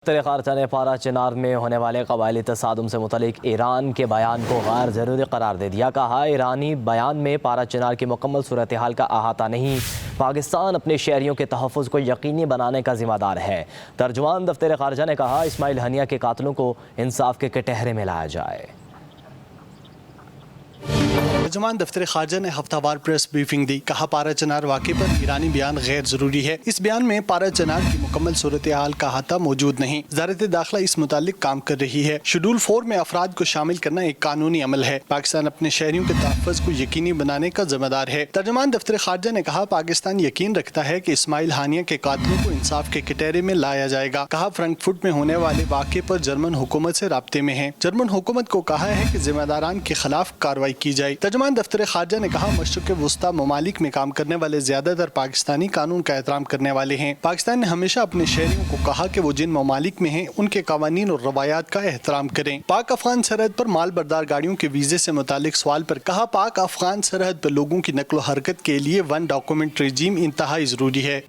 خارجہ نے پارا چنار میں ہونے والے قبائلی تصادم سے متعلق ایران کے بیان کو غیر ضروری قرار دے دیا۔ کہا ایرانی بیان میں پارا چنار کی مکمل صورتحال کا احاطہ نہیں، پاکستان اپنے شہریوں کے تحفظ کو یقینی بنانے کا ذمہ دار ہے۔ ترجمان دفتر خارجہ نے کہا اسماعیل ہنیہ کے قاتلوں کو انصاف کے کٹہرے میں لایا جائے۔ ترجمان دفتر خارجہ نے ہفتہ وار پریس بریفنگ دی۔ کہا پارا چنار واقعے پر ایرانی بیان غیر ضروری ہے۔ اس بیان میں پارا چنار کی مکمل صورتحال کا احاطہ موجود نہیں۔ وزارت داخلہ اس متعلق کام کر رہی ہے۔ شیڈول 4 میں افراد کو شامل کرنا ایک قانونی عمل ہے۔ پاکستان اپنے شہریوں کے تحفظ کو یقینی بنانے کا ذمہ دار ہے۔ ترجمان دفتر خارجہ نے کہا پاکستان یقین رکھتا ہے کہ اسماعیل ہنیہ کے قاتلوں کو انصاف کے کٹہرے میں لایا جائے گا۔ کہا فرینک فورٹ میں ہونے والے واقعے پر جرمن حکومت سے رابطے میں ہیں۔ جرمن حکومت کو کہا ہے کہ ذمہ داران کے خلاف کارروائی کی جائے۔ ترجمان دفتر خارجہ نے کہا مشرق وسطی ممالک میں کام کرنے والے زیادہ تر پاکستانی قانون کا احترام کرنے والے ہیں۔ پاکستان نے ہمیشہ اپنے شہریوں کو کہا کہ وہ جن ممالک میں ہیں ان کے قوانین اور روایات کا احترام کریں۔ پاک افغان سرحد پر مال بردار گاڑیوں کے ویزے سے متعلق سوال پر کہا پاک افغان سرحد پر لوگوں کی نقل و حرکت کے لیے ون ڈاکومنٹ رجیم انتہائی ضروری ہے۔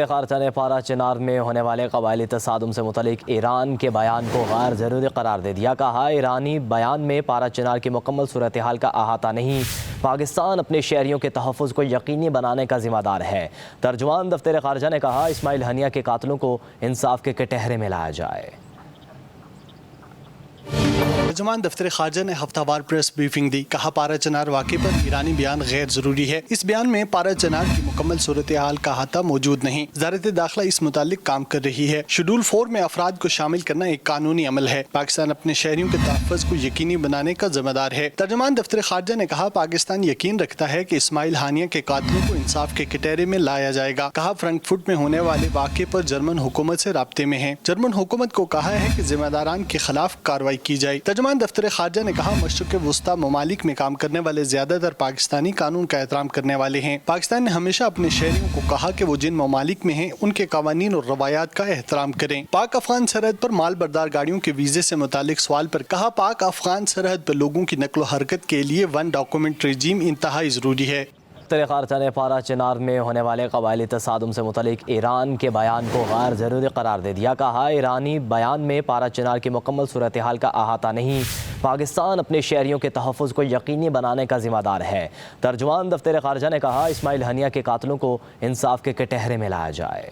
خارجہ نے پارا چنار میں ہونے والے قبائلی تصادم سے متعلق ایران کے بیان کو غیر ضروری قرار دے دیا۔ کہا ایرانی بیان میں پارا چنار کی مکمل صورتحال کا احاطہ نہیں، پاکستان اپنے شہریوں کے تحفظ کو یقینی بنانے کا ذمہ دار ہے۔ ترجمان دفتر خارجہ نے کہا اسماعیل ہنیہ کے قاتلوں کو انصاف کے کٹہرے میں لایا جائے۔ ترجمان دفتر خارجہ نے ہفتہ وار پریس بریفنگ دی۔ کہا پارا چنار واقعے پر ایرانی بیان غیر ضروری ہے۔ اس بیان میں پارا چنار کی مکمل صورتحال کا احاطہ موجود نہیں۔ وزارت داخلہ اس متعلق کام کر رہی ہے۔ شیڈول 4 میں افراد کو شامل کرنا ایک قانونی عمل ہے۔ پاکستان اپنے شہریوں کے تحفظ کو یقینی بنانے کا ذمہ دار ہے۔ ترجمان دفتر خارجہ نے کہا پاکستان یقین رکھتا ہے کہ اسماعیل ہنیہ کے قاتلوں کو انصاف کے کٹہرے میں لایا جائے گا۔ کہا فرینک فورٹ میں ہونے والے واقعے پر جرمن حکومت سے رابطے میں ہیں۔ جرمن حکومت کو کہا ہے کہ ذمہ داران کے خلاف کارروائی کی جائے۔ ترجمان دفتر خارجہ نے کہا مشرق وسطی ممالک میں کام کرنے والے زیادہ تر پاکستانی قانون کا احترام کرنے والے ہیں۔ پاکستان نے ہمیشہ اپنے شہریوں کو کہا کہ وہ جن ممالک میں ہیں ان کے قوانین اور روایات کا احترام کریں۔ پاک افغان سرحد پر مال بردار گاڑیوں کے ویزے سے متعلق سوال پر کہا پاک افغان سرحد پر لوگوں کی نقل و حرکت کے لیے ون ڈاکومنٹ رجیم انتہائی ضروری ہے۔ خارجہ نے پارا چنار میں ہونے والے قبائلی تصادم سے متعلق ایران کے بیان کو غیر ضروری قرار دے دیا۔ کہا ایرانی بیان میں پارا چنار کی مکمل صورتحال کا احاطہ نہیں، پاکستان اپنے شہریوں کے تحفظ کو یقینی بنانے کا ذمہ دار ہے۔ ترجمان دفتر خارجہ نے کہا اسماعیل ہنیہ کے قاتلوں کو انصاف کے کٹہرے میں لایا جائے۔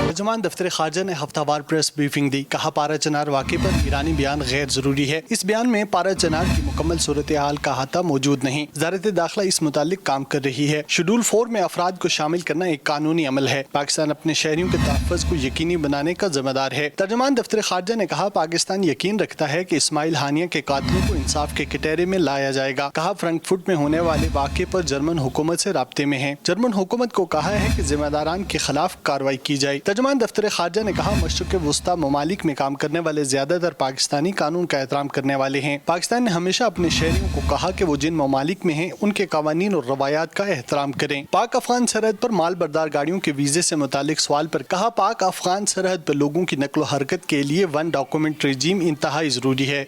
ترجمان دفتر خارجہ نے ہفتہ وار پریس بریفنگ دی۔ کہا پارا چنار واقعے پر ایرانی بیان غیر ضروری ہے۔ اس بیان میں پارا چنار کی مکمل صورتحال کا احاطہ موجود نہیں۔ وزارت داخلہ اس متعلق کام کر رہی ہے۔ شیڈول 4 میں افراد کو شامل کرنا ایک قانونی عمل ہے۔ پاکستان اپنے شہریوں کے تحفظ کو یقینی بنانے کا ذمہ دار ہے۔ ترجمان دفتر خارجہ نے کہا پاکستان یقین رکھتا ہے کہ اسماعیل ہنیہ کے قاتلوں کو انصاف کے کٹہرے میں لایا جائے گا۔ کہا فرینک فورٹ میں ہونے والے واقعے پر جرمن حکومت سے رابطے میں ہیں۔ جرمن حکومت کو کہا ہے کہ ذمہ داران کے خلاف کارروائی کی جائے۔ ترجمان دفتر خارجہ نے کہا مشرق وسطی ممالک میں کام کرنے والے زیادہ تر پاکستانی قانون کا احترام کرنے والے ہیں۔ پاکستان نے ہمیشہ اپنے شہریوں کو کہا کہ وہ جن ممالک میں ہیں ان کے قوانین اور روایات کا احترام کریں۔ پاک افغان سرحد پر مال بردار گاڑیوں کے ویزے سے متعلق سوال پر کہا پاک افغان سرحد پر لوگوں کی نقل و حرکت کے لیے ون ڈاکومنٹ رجیم انتہائی ضروری ہے۔